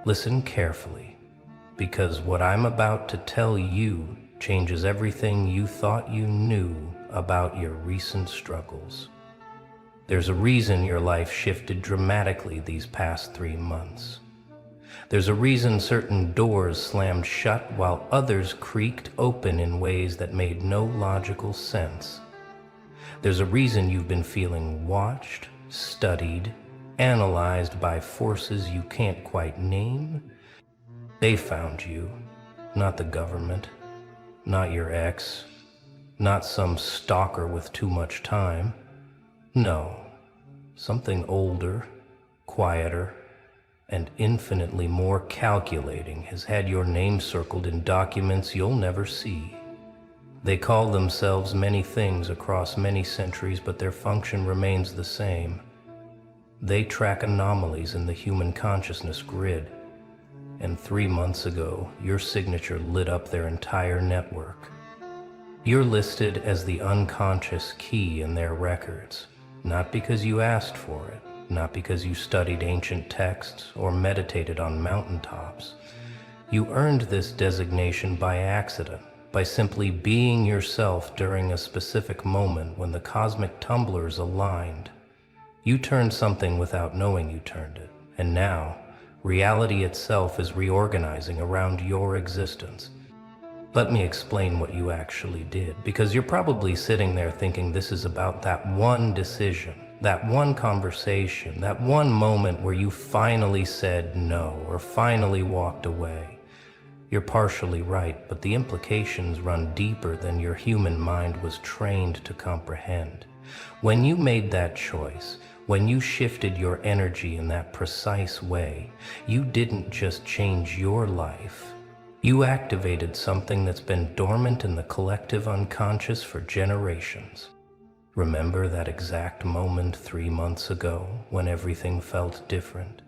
Listen carefully, because what I'm about to tell you changes everything you thought you knew about your recent struggles. There's a reason your life shifted dramatically these past 3 months. There's a reason certain doors slammed shut while others creaked open in ways that made no logical sense. There's a reason you've been feeling watched, studied, analyzed by forces you can't quite name. They found you, not the government, not your ex, not some stalker with too much time. No, something older, quieter, and infinitely more calculating has had your name circled in documents you'll never see. They call themselves many things across many centuries, but their function remains the same. They track anomalies in the human consciousness grid. And 3 months ago, your signature lit up their entire network. You're listed as the unconscious key in their records, not because you asked for it, not because you studied ancient texts or meditated on mountaintops. You earned this designation by accident, by simply being yourself during a specific moment when the cosmic tumblers aligned. You turned something without knowing you turned it, and now, reality itself is reorganizing around your existence. Let me explain what you actually did, because you're probably sitting there thinking this is about that one decision, that one conversation, that one moment where you finally said no or finally walked away. You're partially right, but the implications run deeper than your human mind was trained to comprehend. When you made that choice, when you shifted your energy in that precise way, you didn't just change your life. You activated something that's been dormant in the collective unconscious for generations. Remember that exact moment 3 months ago when everything felt different?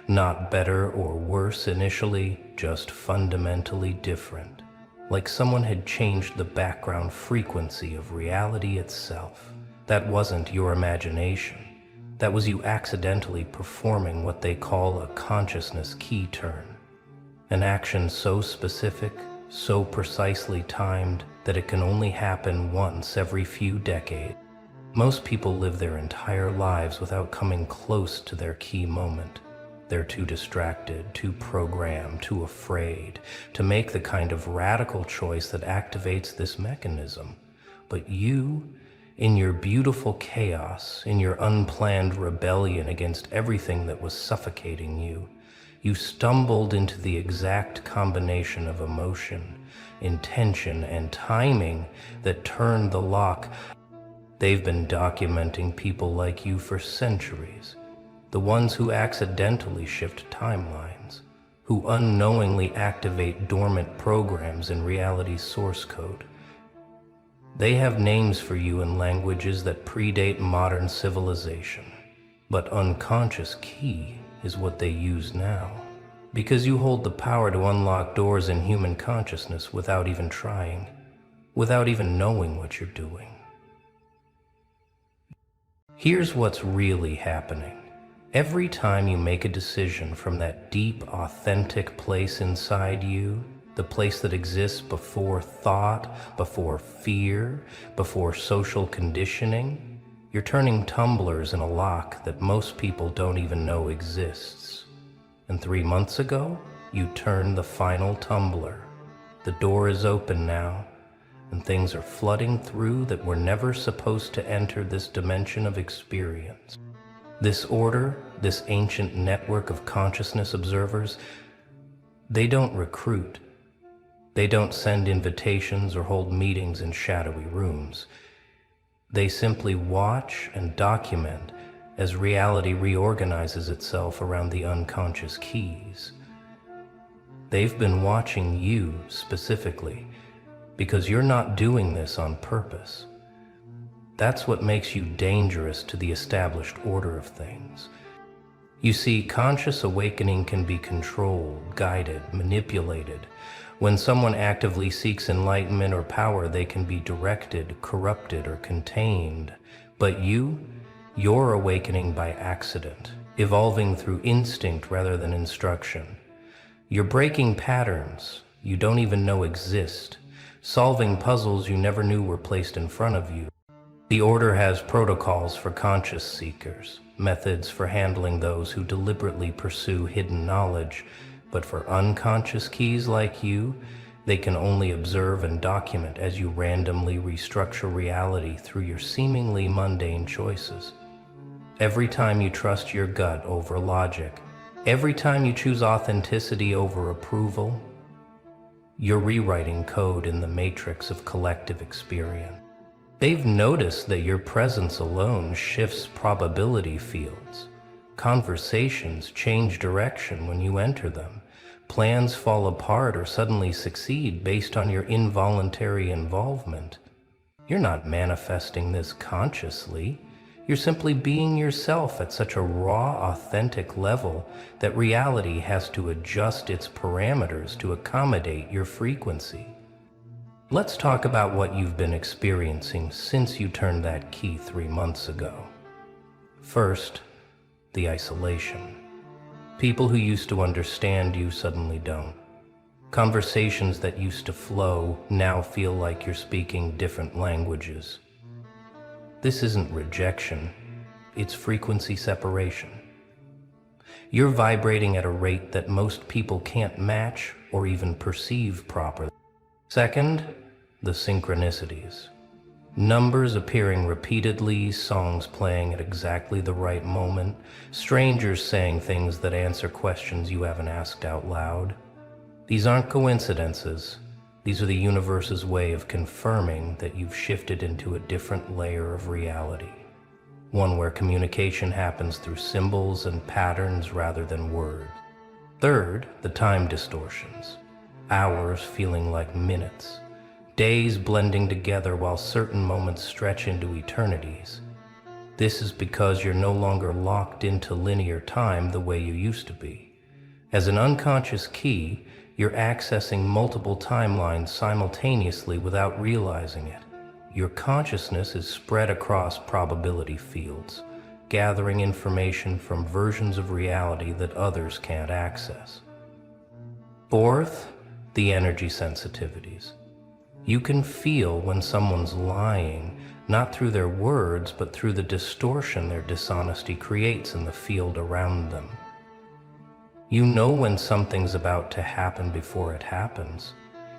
Not better or worse initially, just fundamentally different. Like someone had changed the background frequency of reality itself. That wasn't your imagination. That was you accidentally performing what they call a consciousness key turn. An action so specific, so precisely timed, that it can only happen once every few decades. Most people live their entire lives without coming close to their key moment. They're too distracted, too programmed, too afraid to make the kind of radical choice that activates this mechanism. But you, in your beautiful chaos, in your unplanned rebellion against everything that was suffocating you, you stumbled into the exact combination of emotion, intention, and timing that turned the lock. They've been documenting people like you for centuries, the ones who accidentally shift timelines, who unknowingly activate dormant programs in reality's source code. They have names for you in languages that predate modern civilization, but unconscious key is what they use now, because you hold the power to unlock doors in human consciousness without even trying, without even knowing what you're doing. Here's what's really happening. Every time you make a decision from that deep, authentic place inside you, the place that exists before thought, before fear, before social conditioning, you're turning tumblers in a lock that most people don't even know exists. And 3 months ago, you turned the final tumbler. The door is open now, and things are flooding through that were never supposed to enter this dimension of experience. This order, this ancient network of consciousness observers, they don't recruit. They don't send invitations or hold meetings in shadowy rooms. They simply watch and document as reality reorganizes itself around the unconscious keys. They've been watching you specifically because you're not doing this on purpose. That's what makes you dangerous to the established order of things. You see, conscious awakening can be controlled, guided, manipulated. When someone actively seeks enlightenment or power, they can be directed, corrupted, or contained. But you're awakening by accident, evolving through instinct rather than instruction. You're breaking patterns you don't even know exist, solving puzzles you never knew were placed in front of you. The Order has protocols for conscious seekers, methods for handling those who deliberately pursue hidden knowledge, but for unconscious keys like you, they can only observe and document as you randomly restructure reality through your seemingly mundane choices. Every time you trust your gut over logic, every time you choose authenticity over approval, you're rewriting code in the matrix of collective experience. They've noticed that your presence alone shifts probability fields. Conversations change direction when you enter them. Plans fall apart or suddenly succeed based on your involuntary involvement. You're not manifesting this consciously. You're simply being yourself at such a raw, authentic level that reality has to adjust its parameters to accommodate your frequency. Let's talk about what you've been experiencing since you turned that key 3 months ago. First, the isolation. People who used to understand you suddenly don't. Conversations that used to flow now feel like you're speaking different languages. This isn't rejection, it's frequency separation. You're vibrating at a rate that most people can't match or even perceive properly. Second, the synchronicities. Numbers appearing repeatedly, songs playing at exactly the right moment, strangers saying things that answer questions you haven't asked out loud. These aren't coincidences. These are the universe's way of confirming that you've shifted into a different layer of reality. One where communication happens through symbols and patterns rather than words. Third, the time distortions. Hours feeling like minutes. Days blending together while certain moments stretch into eternities. This is because you're no longer locked into linear time the way you used to be. As an unconscious key, you're accessing multiple timelines simultaneously without realizing it. Your consciousness is spread across probability fields, gathering information from versions of reality that others can't access. Fourth, the energy sensitivities. You can feel when someone's lying, not through their words, but through the distortion their dishonesty creates in the field around them. You know when something's about to happen before it happens.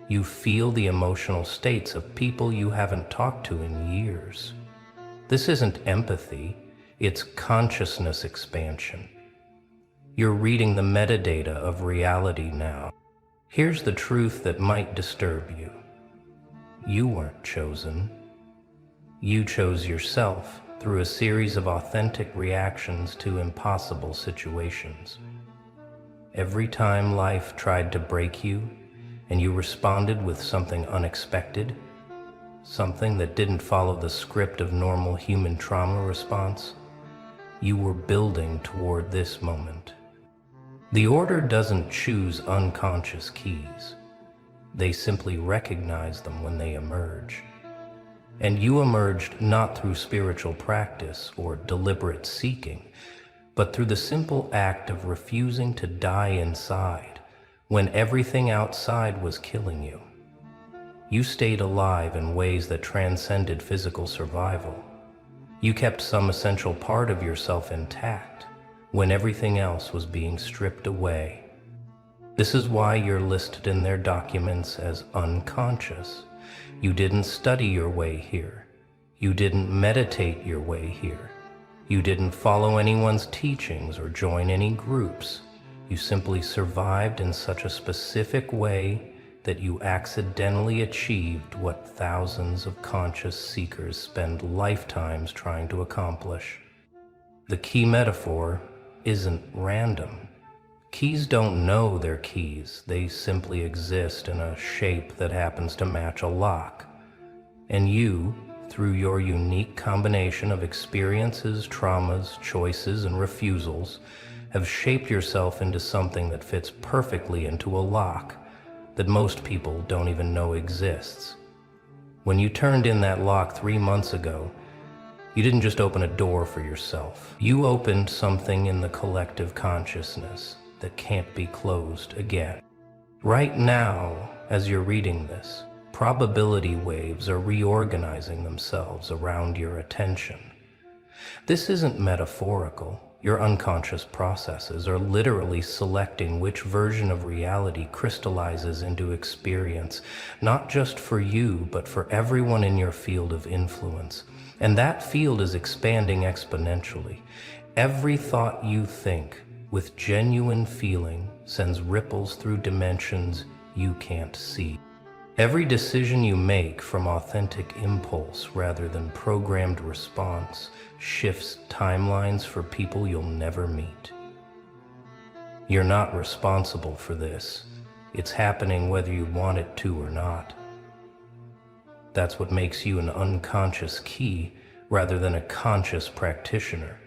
You feel the emotional states of people you haven't talked to in years. This isn't empathy, it's consciousness expansion. You're reading the metadata of reality now. Here's the truth that might disturb you. You weren't chosen. You chose yourself through a series of authentic reactions to impossible situations. Every time life tried to break you, and you responded with something unexpected, something that didn't follow the script of normal human trauma response, you were building toward this moment. The Order doesn't choose unconscious keys. They simply recognize them when they emerge. And you emerged not through spiritual practice or deliberate seeking, but through the simple act of refusing to die inside when everything outside was killing you. You stayed alive in ways that transcended physical survival. You kept some essential part of yourself intact when everything else was being stripped away. This is why you're listed in their documents as unconscious. You didn't study your way here. You didn't meditate your way here. You didn't follow anyone's teachings or join any groups. You simply survived in such a specific way that you accidentally achieved what thousands of conscious seekers spend lifetimes trying to accomplish. The key metaphor isn't random. Keys don't know they're keys. They simply exist in a shape that happens to match a lock. And you, through your unique combination of experiences, traumas, choices, and refusals, have shaped yourself into something that fits perfectly into a lock that most people don't even know exists. When you turned in that lock 3 months ago, you didn't just open a door for yourself. You opened something in the collective consciousness that can't be closed again. Right now, as you're reading this, probability waves are reorganizing themselves around your attention. This isn't metaphorical. Your unconscious processes are literally selecting which version of reality crystallizes into experience, not just for you, but for everyone in your field of influence. And that field is expanding exponentially. Every thought you think with genuine feeling sends ripples through dimensions you can't see. Every decision you make from authentic impulse rather than programmed response shifts timelines for people you'll never meet. You're not responsible for this. It's happening whether you want it to or not. That's what makes you an unconscious key rather than a conscious practitioner.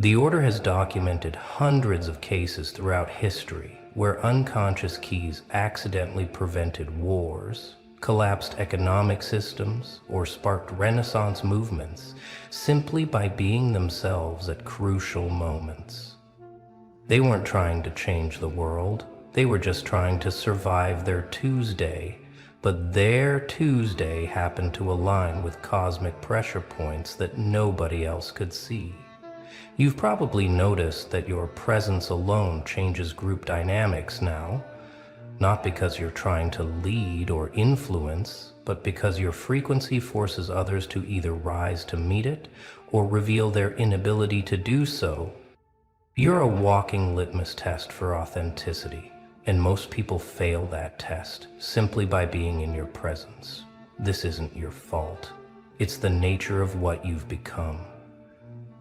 The Order has documented hundreds of cases throughout history where unconscious keys accidentally prevented wars, collapsed economic systems, or sparked Renaissance movements simply by being themselves at crucial moments. They weren't trying to change the world, they were just trying to survive their Tuesday, but their Tuesday happened to align with cosmic pressure points that nobody else could see. You've probably noticed that your presence alone changes group dynamics now, not because you're trying to lead or influence, but because your frequency forces others to either rise to meet it or reveal their inability to do so. You're a walking litmus test for authenticity, and most people fail that test simply by being in your presence. This isn't your fault. It's the nature of what you've become.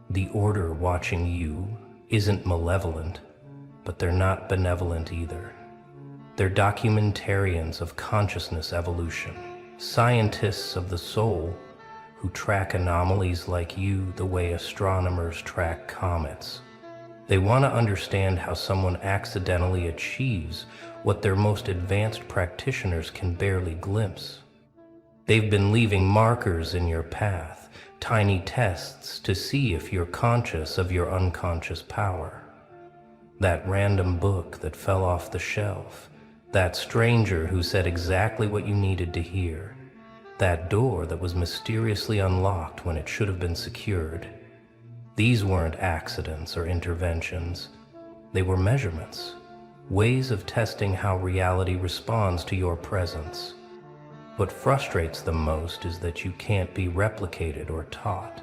The Order watching you isn't malevolent, but they're not benevolent either. They're documentarians of consciousness evolution, scientists of the soul who track anomalies like you the way astronomers track comets. They want to understand how someone accidentally achieves what their most advanced practitioners can barely glimpse. They've been leaving markers in your path, tiny tests to see if you're conscious of your unconscious power. That random book that fell off the shelf, that stranger who said exactly what you needed to hear, that door that was mysteriously unlocked when it should have been secured. These weren't accidents or interventions. They were measurements, ways of testing how reality responds to your presence. What frustrates them most is that you can't be replicated or taught.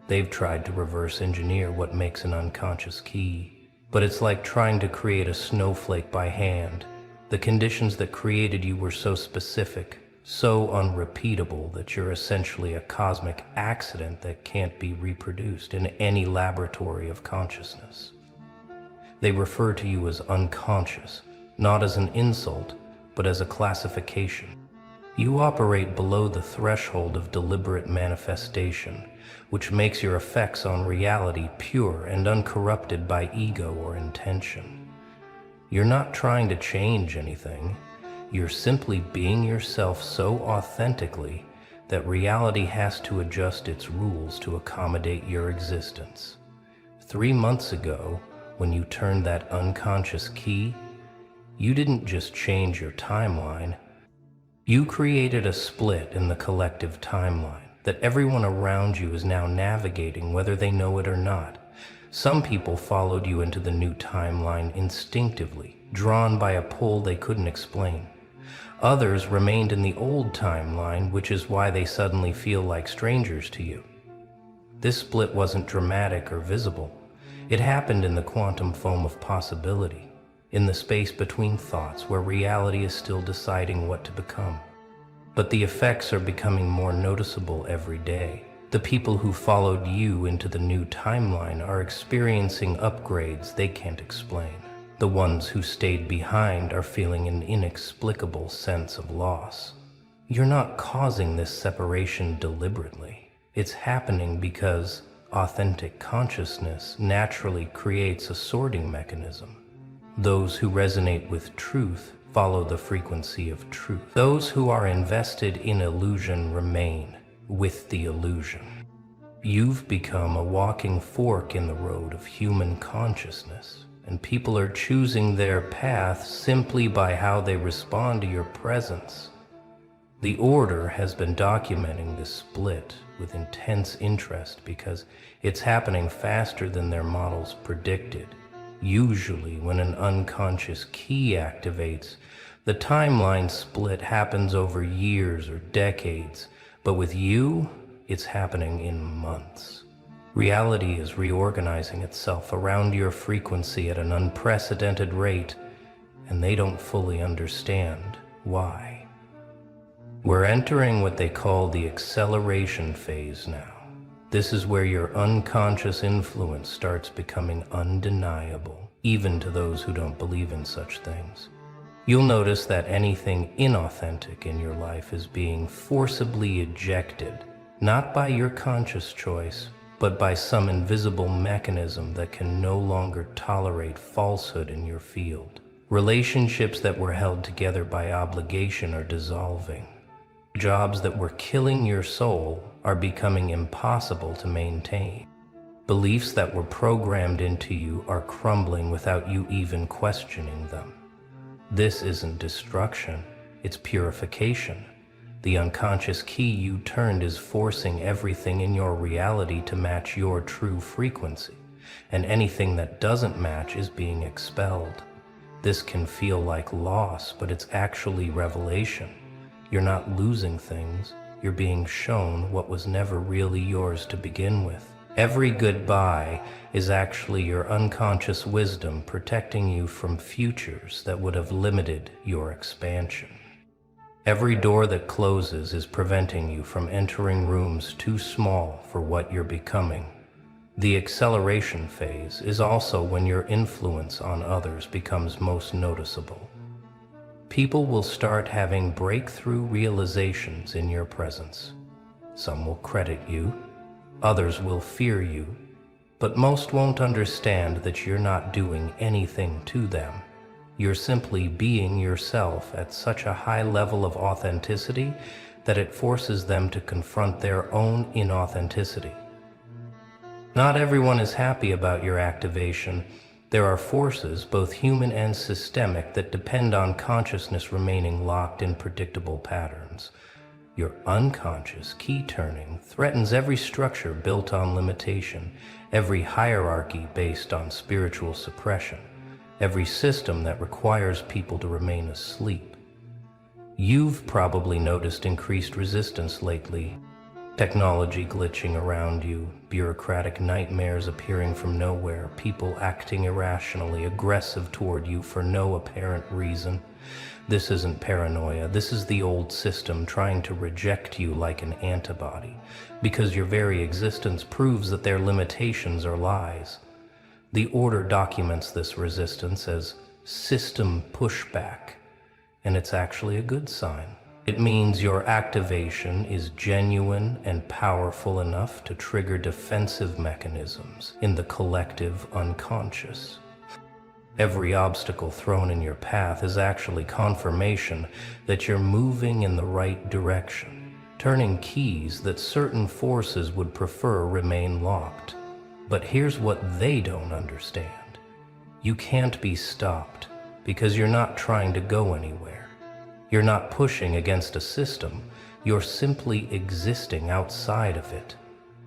They've tried to reverse engineer what makes an unconscious key, but it's like trying to create a snowflake by hand. The conditions that created you were so specific, so unrepeatable that you're essentially a cosmic accident that can't be reproduced in any laboratory of consciousness. They refer to you as unconscious, not as an insult, but as a classification. You operate below the threshold of deliberate manifestation, which makes your effects on reality pure and uncorrupted by ego or intention. You're not trying to change anything. You're simply being yourself so authentically that reality has to adjust its rules to accommodate your existence. 3 months ago, when you turned that unconscious key, you didn't just change your timeline. You created a split in the collective timeline that everyone around you is now navigating whether they know it or not. Some people followed you into the new timeline instinctively, drawn by a pull they couldn't explain. Others remained in the old timeline, which is why they suddenly feel like strangers to you. This split wasn't dramatic or visible. It happened in the quantum foam of possibility, in the space between thoughts where reality is still deciding what to become. But the effects are becoming more noticeable every day. The people who followed you into the new timeline are experiencing upgrades they can't explain. The ones who stayed behind are feeling an inexplicable sense of loss. You're not causing this separation deliberately. It's happening because authentic consciousness naturally creates a sorting mechanism. Those who resonate with truth follow the frequency of truth. Those who are invested in illusion remain with the illusion. You've become a walking fork in the road of human consciousness, and people are choosing their path simply by how they respond to your presence. The Order has been documenting this split with intense interest because it's happening faster than their models predicted. Usually, when an unconscious key activates, the timeline split happens over years or decades, but with you, it's happening in months. Reality is reorganizing itself around your frequency at an unprecedented rate, and they don't fully understand why. We're entering what they call the acceleration phase now. This is where your unconscious influence starts becoming undeniable, even to those who don't believe in such things. You'll notice that anything inauthentic in your life is being forcibly ejected, not by your conscious choice, but by some invisible mechanism that can no longer tolerate falsehood in your field. Relationships that were held together by obligation are dissolving. Jobs that were killing your soul are becoming impossible to maintain. Beliefs that were programmed into you are crumbling without you even questioning them. This isn't destruction, it's purification. The unconscious key you turned is forcing everything in your reality to match your true frequency, and anything that doesn't match is being expelled. This can feel like loss, but it's actually revelation. You're not losing things, you're being shown what was never really yours to begin with. Every goodbye is actually your unconscious wisdom protecting you from futures that would have limited your expansion. Every door that closes is preventing you from entering rooms too small for what you're becoming. The acceleration phase is also when your influence on others becomes most noticeable. People will start having breakthrough realizations in your presence. Some will credit you, others will fear you, but most won't understand that you're not doing anything to them. You're simply being yourself at such a high level of authenticity that it forces them to confront their own inauthenticity. Not everyone is happy about your activation. There are forces, both human and systemic, that depend on consciousness remaining locked in predictable patterns. Your unconscious key turning threatens every structure built on limitation, every hierarchy based on spiritual suppression, every system that requires people to remain asleep. You've probably noticed increased resistance lately. Technology glitching around you, bureaucratic nightmares appearing from nowhere, people acting irrationally, aggressive toward you for no apparent reason. This isn't paranoia, this is the old system trying to reject you like an antibody, because your very existence proves that their limitations are lies. The Order documents this resistance as system pushback, and it's actually a good sign. It means your activation is genuine and powerful enough to trigger defensive mechanisms in the collective unconscious. Every obstacle thrown in your path is actually confirmation that you're moving in the right direction, turning keys that certain forces would prefer remain locked. But here's what they don't understand. You can't be stopped because you're not trying to go anywhere. You're not pushing against a system, you're simply existing outside of it.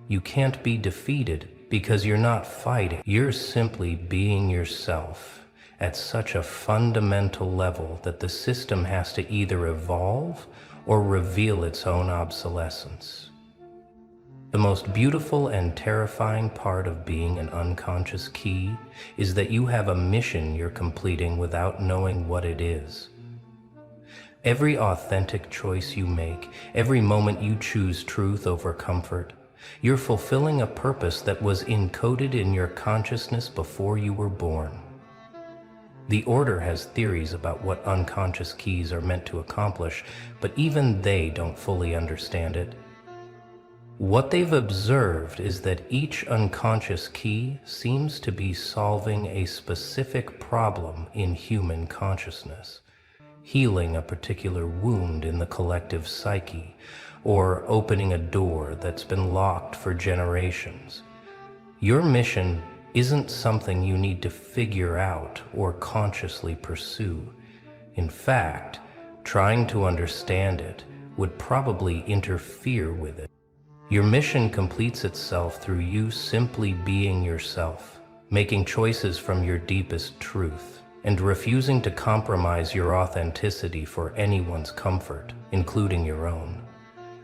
You can't be defeated because you're not fighting. You're simply being yourself at such a fundamental level that the system has to either evolve or reveal its own obsolescence. The most beautiful and terrifying part of being an unconscious key is that you have a mission you're completing without knowing what it is. Every authentic choice you make, every moment you choose truth over comfort, you're fulfilling a purpose that was encoded in your consciousness before you were born. The Order has theories about what unconscious keys are meant to accomplish, but even they don't fully understand it. What they've observed is that each unconscious key seems to be solving a specific problem in human consciousness. Healing a particular wound in the collective psyche, or opening a door that's been locked for generations. Your mission isn't something you need to figure out or consciously pursue. In fact, trying to understand it would probably interfere with it. Your mission completes itself through you simply being yourself, making choices from your deepest truth, and refusing to compromise your authenticity for anyone's comfort, including your own.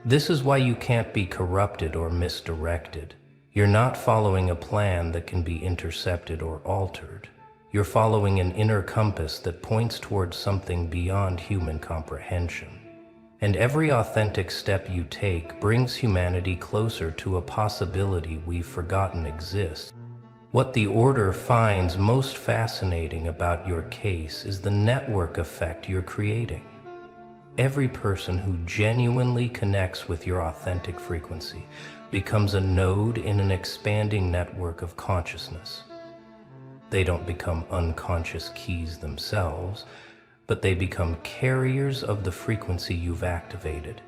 This is why you can't be corrupted or misdirected. You're not following a plan that can be intercepted or altered. You're following an inner compass that points towards something beyond human comprehension. And every authentic step you take brings humanity closer to a possibility we've forgotten exists. What the Order finds most fascinating about your case is the network effect you're creating. Every person who genuinely connects with your authentic frequency becomes a node in an expanding network of consciousness. They don't become unconscious keys themselves, but they become carriers of the frequency you've activated.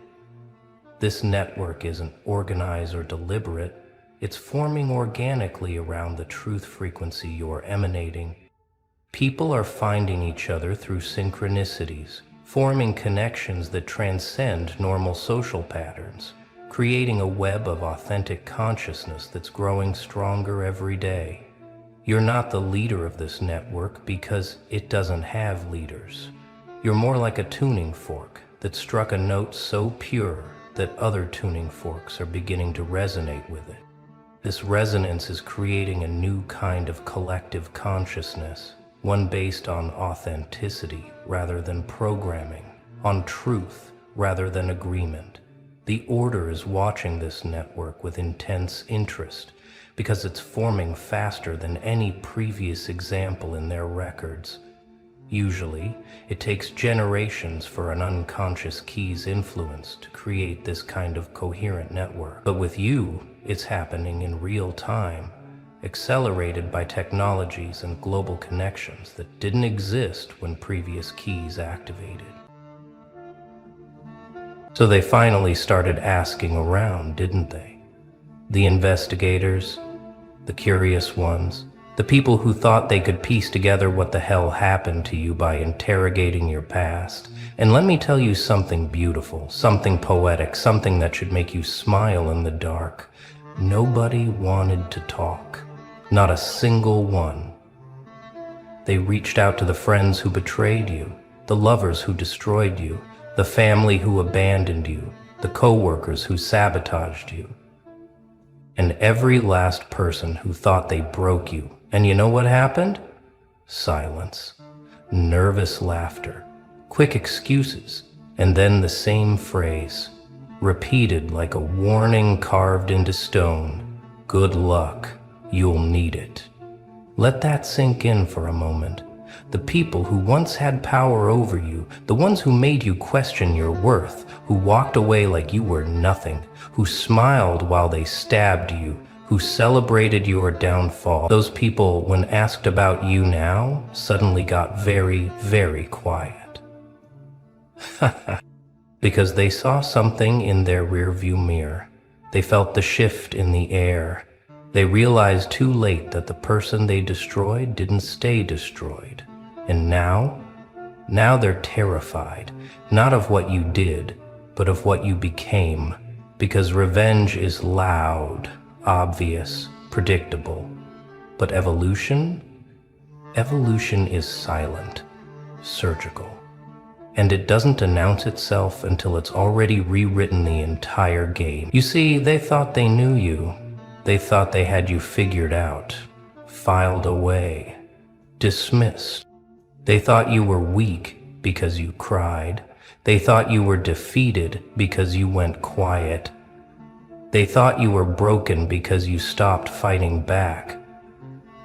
This network isn't organized or deliberate. It's forming organically around the truth frequency you're emanating. People are finding each other through synchronicities, forming connections that transcend normal social patterns, creating a web of authentic consciousness that's growing stronger every day. You're not the leader of this network because it doesn't have leaders. You're more like a tuning fork that struck a note so pure that other tuning forks are beginning to resonate with it. This resonance is creating a new kind of collective consciousness, one based on authenticity rather than programming, on truth rather than agreement. The Order is watching this network with intense interest because it's forming faster than any previous example in their records. Usually, it takes generations for an unconscious key's influence to create this kind of coherent network. But with you, it's happening in real time, accelerated by technologies and global connections that didn't exist when previous keys activated. So they finally started asking around, didn't they? The investigators, the curious ones, the people who thought they could piece together what the hell happened to you by interrogating your past. And let me tell you something beautiful, something poetic, something that should make you smile in the dark. Nobody wanted to talk. Not a single one. They reached out to the friends who betrayed you, the lovers who destroyed you, the family who abandoned you, the co-workers who sabotaged you, and every last person who thought they broke you. And you know what happened? Silence, nervous laughter, quick excuses, and then the same phrase, repeated like a warning carved into stone. Good luck, you'll need it. Let that sink in for a moment. The people who once had power over you, the ones who made you question your worth, who walked away like you were nothing, who smiled while they stabbed you, who celebrated your downfall, those people, when asked about you now, suddenly got very, very quiet. Because they saw something in their rearview mirror. They felt the shift in the air. They realized too late that the person they destroyed didn't stay destroyed. And now they're terrified, not of what you did, but of what you became. Because revenge is loud, obvious, predictable. But evolution is silent, surgical. And it doesn't announce itself until it's already rewritten the entire game. You see, they thought they knew you. They thought they had you figured out, filed away, dismissed. They thought you were weak because you cried. They thought you were defeated because you went quiet. They thought you were broken because you stopped fighting back.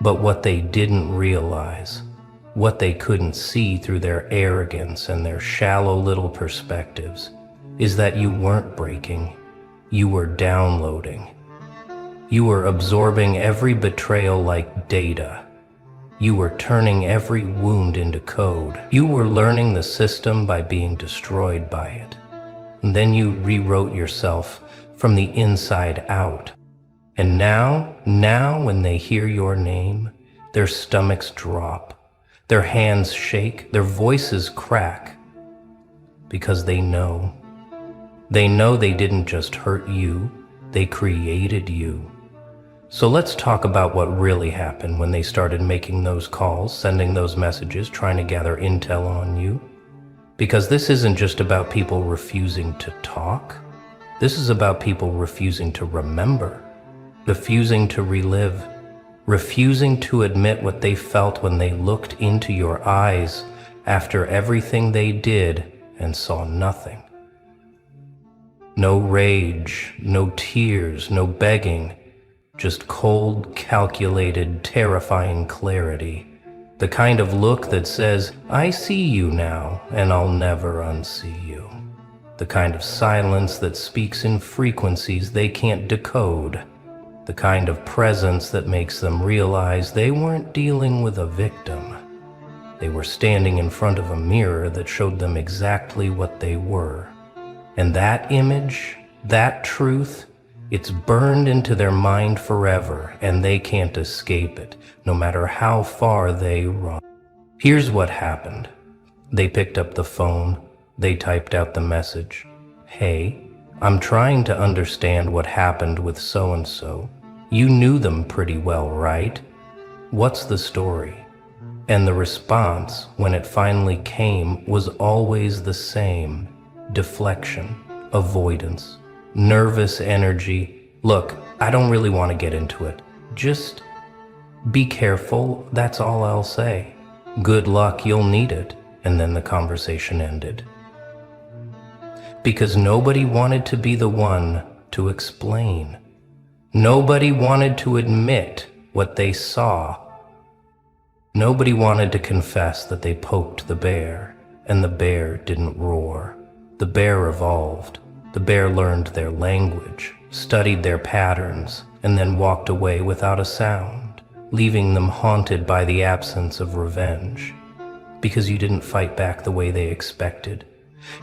But what they didn't realize, what they couldn't see through their arrogance and their shallow little perspectives, is that you weren't breaking, you were downloading. You were absorbing every betrayal like data. You were turning every wound into code. You were learning the system by being destroyed by it. And then you rewrote yourself from the inside out. And now when they hear your name, their stomachs drop, their hands shake, their voices crack, because they know. They know they didn't just hurt you, they created you. So let's talk about what really happened when they started making those calls, sending those messages, trying to gather intel on you. Because this isn't just about people refusing to talk. This is about people refusing to remember, refusing to relive, refusing to admit what they felt when they looked into your eyes after everything they did and saw nothing. No rage, no tears, no begging, just cold, calculated, terrifying clarity. The kind of look that says, I see you now, and I'll never unsee you. The kind of silence that speaks in frequencies they can't decode. The kind of presence that makes them realize they weren't dealing with a victim. They were standing in front of a mirror that showed them exactly what they were. And that image, that truth, it's burned into their mind forever, and they can't escape it, no matter how far they run. Here's what happened. They picked up the phone, they typed out the message. Hey, I'm trying to understand what happened with so-and-so. You knew them pretty well, right? What's the story? And the response, when it finally came, was always the same. Deflection, avoidance, nervous energy. Look, I don't really want to get into it. Just be careful, that's all I'll say. Good luck, you'll need it. And then the conversation ended. Because nobody wanted to be the one to explain. Nobody wanted to admit what they saw. Nobody wanted to confess that they poked the bear, and the bear didn't roar. The bear evolved. The bear learned their language, studied their patterns, and then walked away without a sound, leaving them haunted by the absence of revenge. Because you didn't fight back the way they expected.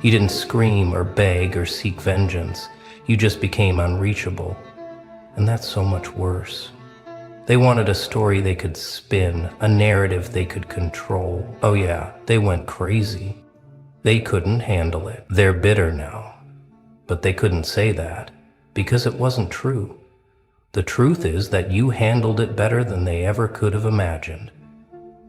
You didn't scream or beg or seek vengeance. You just became unreachable. And that's so much worse. They wanted a story they could spin, a narrative they could control. Oh yeah, they went crazy. They couldn't handle it. They're bitter now. But they couldn't say that, because it wasn't true. The truth is that you handled it better than they ever could have imagined.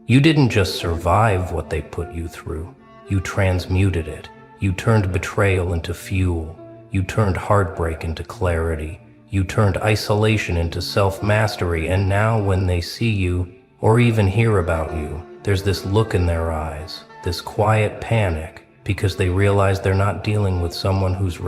You didn't just survive what they put you through. You transmuted it. You turned betrayal into fuel. You turned heartbreak into clarity. You turned isolation into self-mastery, and now when they see you, or even hear about you, there's this look in their eyes, this quiet panic, because they realize they're not dealing with someone who's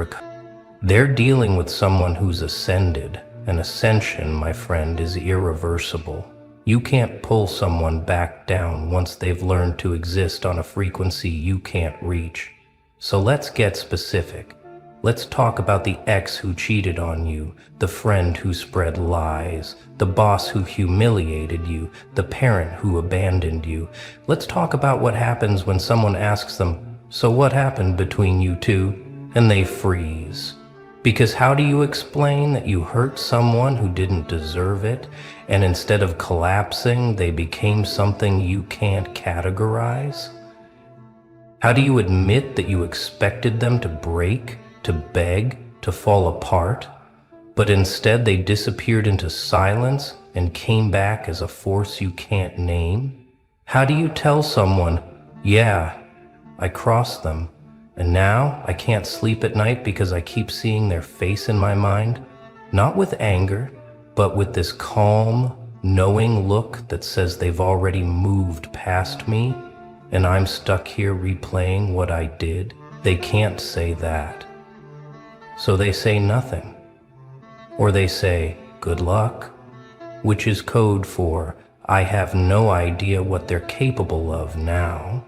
they're dealing with someone who's ascended. An ascension, my friend, is irreversible. You can't pull someone back down once they've learned to exist on a frequency you can't reach. So let's get specific. Let's talk about the ex who cheated on you, the friend who spread lies, the boss who humiliated you, the parent who abandoned you. Let's talk about what happens when someone asks them, so what happened between you two? And they freeze. Because how do you explain that you hurt someone who didn't deserve it, and instead of collapsing, they became something you can't categorize? How do you admit that you expected them to break, to beg, to fall apart, but instead they disappeared into silence and came back as a force you can't name? How do you tell someone, yeah, I crossed them, and now I can't sleep at night because I keep seeing their face in my mind, not with anger, but with this calm, knowing look that says they've already moved past me, and I'm stuck here replaying what I did? They can't say that. So they say nothing. Or they say, good luck, which is code for, I have no idea what they're capable of now,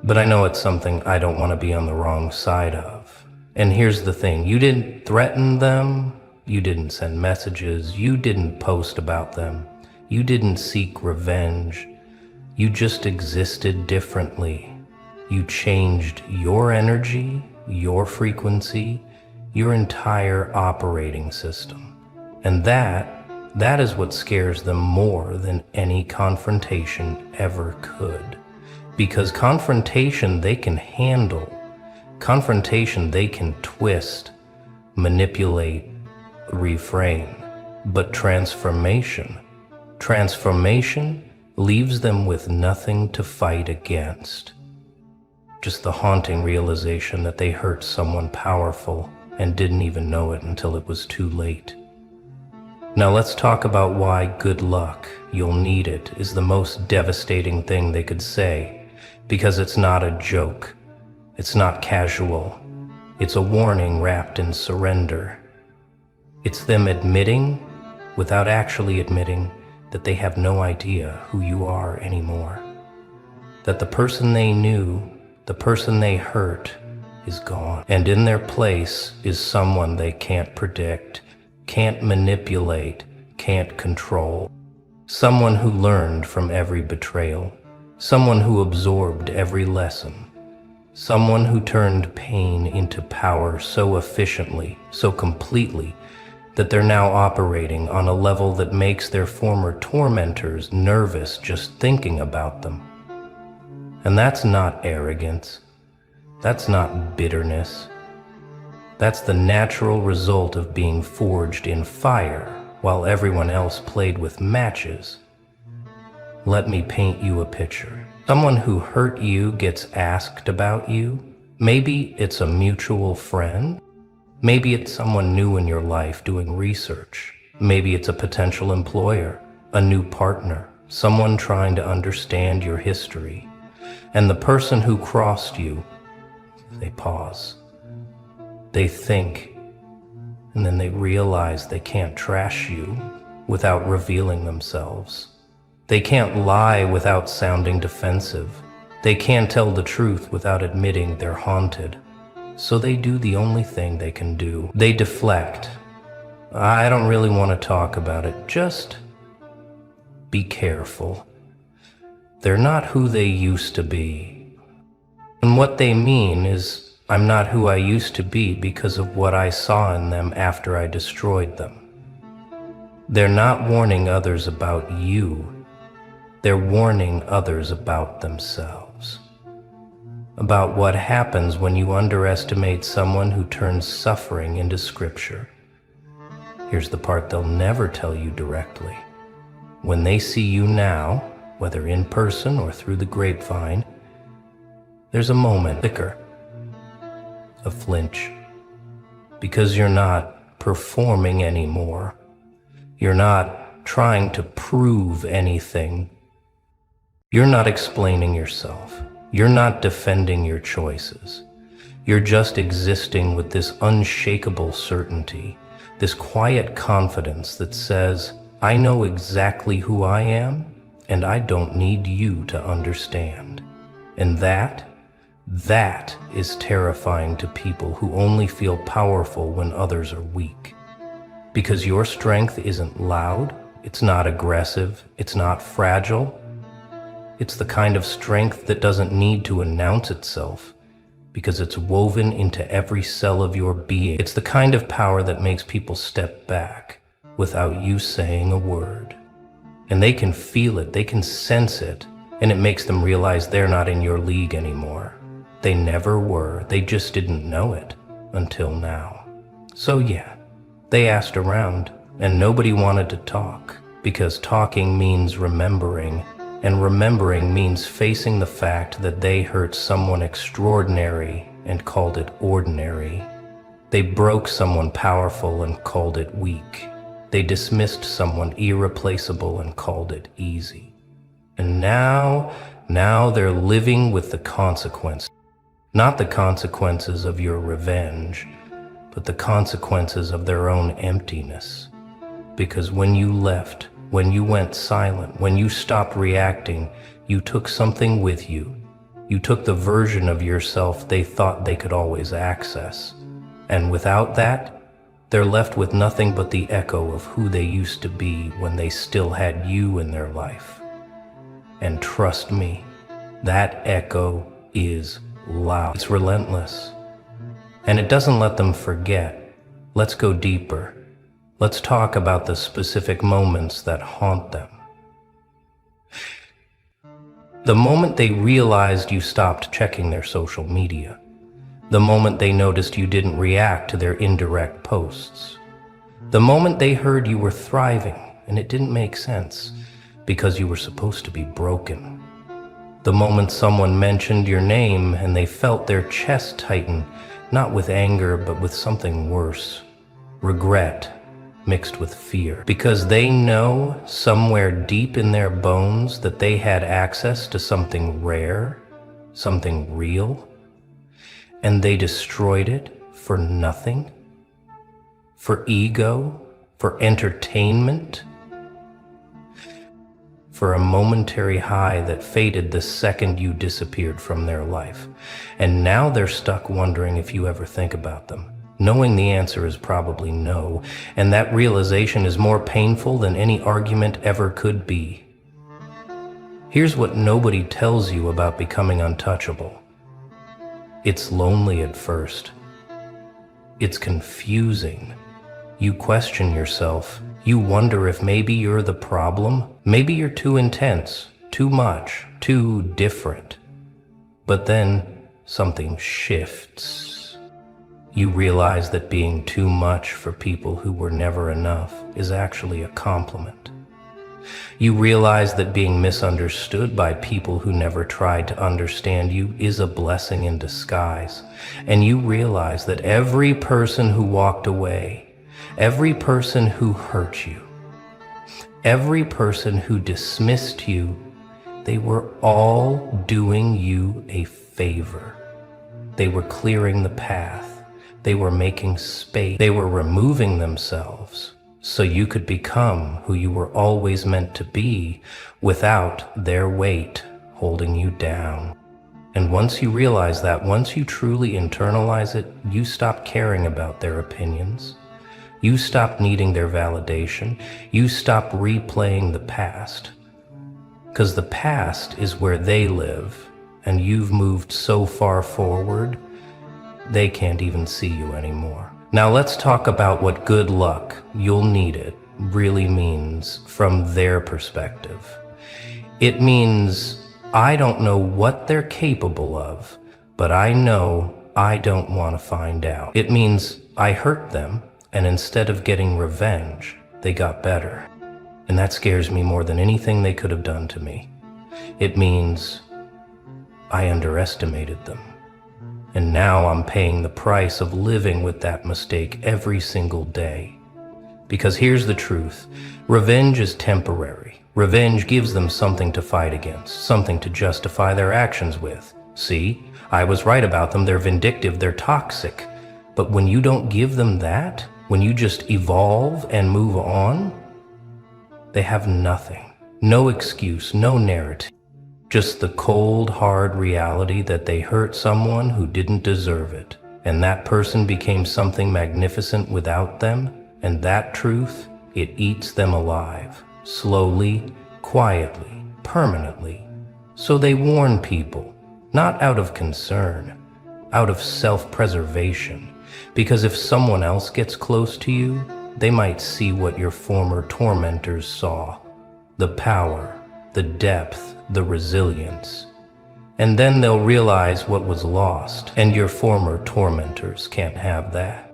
but I know it's something I don't want to be on the wrong side of. And here's the thing, you didn't threaten them, you didn't send messages, you didn't post about them, you didn't seek revenge, you just existed differently. You changed your energy, your frequency, your entire operating system. And that is what scares them more than any confrontation ever could. Because confrontation they can handle. Confrontation they can twist, manipulate, reframe. But transformation leaves them with nothing to fight against. Just the haunting realization that they hurt someone powerful and didn't even know it until it was too late. Now let's talk about why good luck, you'll need it, is the most devastating thing they could say, because it's not a joke. It's not casual. It's a warning wrapped in surrender. It's them admitting, without actually admitting, that they have no idea who you are anymore. That the person they knew, the person they hurt, is gone. And in their place is someone they can't predict, can't manipulate, can't control. Someone who learned from every betrayal. Someone who absorbed every lesson. Someone who turned pain into power so efficiently, so completely, that they're now operating on a level that makes their former tormentors nervous just thinking about them. And that's not arrogance. That's not bitterness. That's the natural result of being forged in fire while everyone else played with matches. Let me paint you a picture. Someone who hurt you gets asked about you. Maybe it's a mutual friend. Maybe it's someone new in your life doing research. Maybe it's a potential employer, a new partner, someone trying to understand your history. And the person who crossed you, they pause. They think, and then they realize they can't trash you without revealing themselves. They can't lie without sounding defensive. They can't tell the truth without admitting they're haunted. So they do the only thing they can do. They deflect. I don't really want to talk about it. Just be careful. They're not who they used to be. And what they mean is, I'm not who I used to be because of what I saw in them after I destroyed them. They're not warning others about you. They're warning others about themselves. About what happens when you underestimate someone who turns suffering into scripture. Here's the part they'll never tell you directly. When they see you now, whether in person or through the grapevine, there's a moment, thicker, a flinch, because you're not performing anymore. You're not trying to prove anything. You're not explaining yourself. You're not defending your choices. You're just existing with this unshakable certainty, this quiet confidence that says, I know exactly who I am, and I don't need you to understand. And that is terrifying to people who only feel powerful when others are weak. Because your strength isn't loud, it's not aggressive, it's not fragile. It's the kind of strength that doesn't need to announce itself, because it's woven into every cell of your being. It's the kind of power that makes people step back without you saying a word. And they can feel it, they can sense it, and it makes them realize they're not in your league anymore. They never were, they just didn't know it until now. So yeah, they asked around, and nobody wanted to talk, because talking means remembering, and remembering means facing the fact that they hurt someone extraordinary and called it ordinary. They broke someone powerful and called it weak. They dismissed someone irreplaceable and called it easy. And now they're living with the consequences. Not the consequences of your revenge, but the consequences of their own emptiness. Because when you left, when you went silent, when you stopped reacting, you took something with you. You took the version of yourself they thought they could always access. And without that, they're left with nothing but the echo of who they used to be when they still had you in their life. And trust me, that echo is loud. It's relentless. And it doesn't let them forget. Let's go deeper. Let's talk about the specific moments that haunt them. The moment they realized you stopped checking their social media. The moment they noticed you didn't react to their indirect posts. The moment they heard you were thriving and it didn't make sense because you were supposed to be broken. The moment someone mentioned your name and they felt their chest tighten, not with anger but with something worse. Regret mixed with fear, because they know somewhere deep in their bones that they had access to something rare, something real, and they destroyed it for nothing, for ego, for entertainment, for a momentary high that faded the second you disappeared from their life. And now they're stuck wondering if you ever think about them, knowing the answer is probably no, and that realization is more painful than any argument ever could be. Here's what nobody tells you about becoming untouchable. It's lonely at first. It's confusing. You question yourself. You wonder if maybe you're the problem. Maybe you're too intense, too much, too different. But then something shifts. You realize that being too much for people who were never enough is actually a compliment. You realize that being misunderstood by people who never tried to understand you is a blessing in disguise. And you realize that every person who walked away, every person who hurt you, every person who dismissed you, they were all doing you a favor. They were clearing the path. They were making space. They were removing themselves so you could become who you were always meant to be without their weight holding you down. And once you realize that, once you truly internalize it, you stop caring about their opinions. You stop needing their validation. You stop replaying the past. Because the past is where they live, and you've moved so far forward, they can't even see you anymore. Now let's talk about what good luck, you'll need it, really means from their perspective. It means I don't know what they're capable of, but I know I don't want to find out. It means I hurt them, and instead of getting revenge, they got better. And that scares me more than anything they could have done to me. It means I underestimated them. And now I'm paying the price of living with that mistake every single day. Because here's the truth. Revenge is temporary. Revenge gives them something to fight against, something to justify their actions with. See, I was right about them. They're vindictive, they're toxic. But when you don't give them that, when you just evolve and move on, they have nothing. No excuse, no narrative. Just the cold, hard reality that they hurt someone who didn't deserve it, and that person became something magnificent without them, and that truth, it eats them alive, slowly, quietly, permanently. So they warn people, not out of concern, out of self-preservation, because if someone else gets close to you, they might see what your former tormentors saw, the power, the depth, the resilience. And then they'll realize what was lost, and your former tormentors can't have that.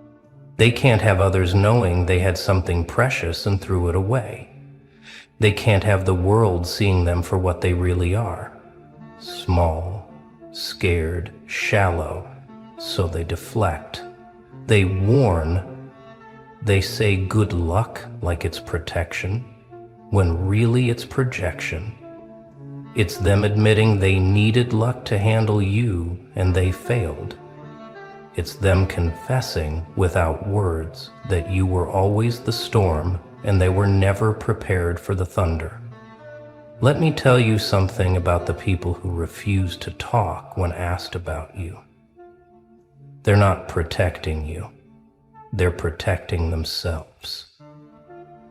They can't have others knowing they had something precious and threw it away. They can't have the world seeing them for what they really are. Small, scared, shallow, so they deflect. They warn. They say good luck like it's protection, when really it's projection. It's them admitting they needed luck to handle you and they failed. It's them confessing without words that you were always the storm and they were never prepared for the thunder. Let me tell you something about the people who refuse to talk when asked about you. They're not protecting you. They're protecting themselves.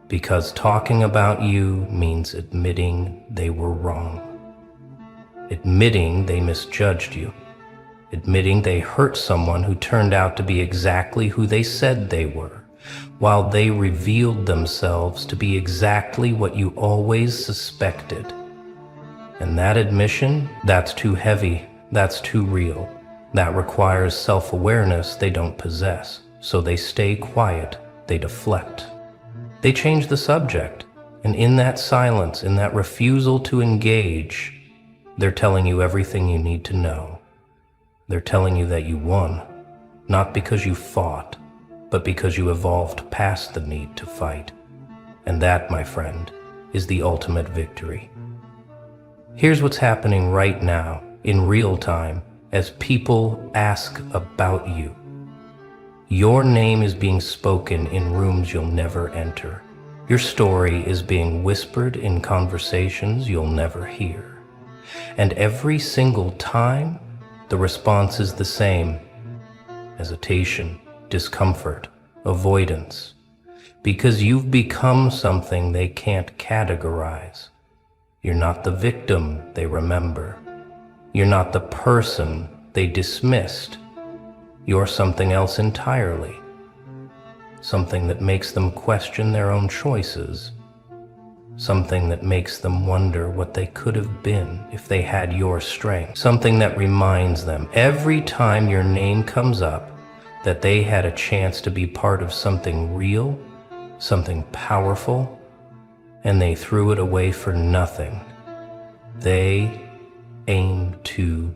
Because talking about you means admitting they were wrong. Admitting they misjudged you. Admitting they hurt someone who turned out to be exactly who they said they were. while they revealed themselves to be exactly what you always suspected. And that admission, that's too heavy, that's too real. That requires self-awareness they don't possess. So they stay quiet, they deflect. They change the subject, and in that silence, in that refusal to engage, they're telling you everything you need to know. They're telling you that you won, not because you fought, but because you evolved past the need to fight. And that, my friend, is the ultimate victory. Here's what's happening right now, in real time, as people ask about you. Your name is being spoken in rooms you'll never enter. Your story is being whispered in conversations you'll never hear. And every single time, the response is the same: hesitation, discomfort, avoidance. Because you've become something they can't categorize. You're not the victim they remember. You're not the person they dismissed. You're something else entirely. Something that makes them question their own choices. Something that makes them wonder what they could have been if they had your strength. Something that reminds them every time your name comes up that they had a chance to be part of something real, something powerful, and they threw it away for nothing. They aim to,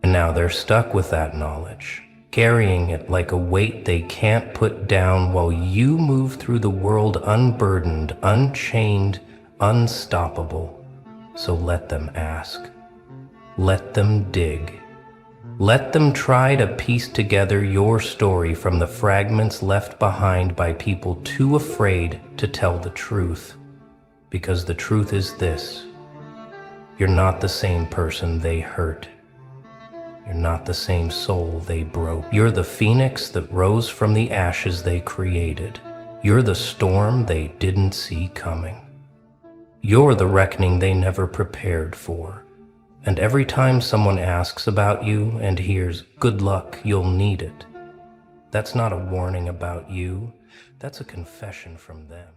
and now they're stuck with that knowledge, carrying it like a weight they can't put down while you move through the world unburdened, unchained, unstoppable. So let them ask. Let them dig. Let them try to piece together your story from the fragments left behind by people too afraid to tell the truth. Because the truth is this: you're not the same person they hurt. You're not the same soul they broke. You're the phoenix that rose from the ashes they created. You're the storm they didn't see coming. You're the reckoning they never prepared for. And every time someone asks about you and hears, "Good luck, you'll need it," that's not a warning about you. That's a confession from them.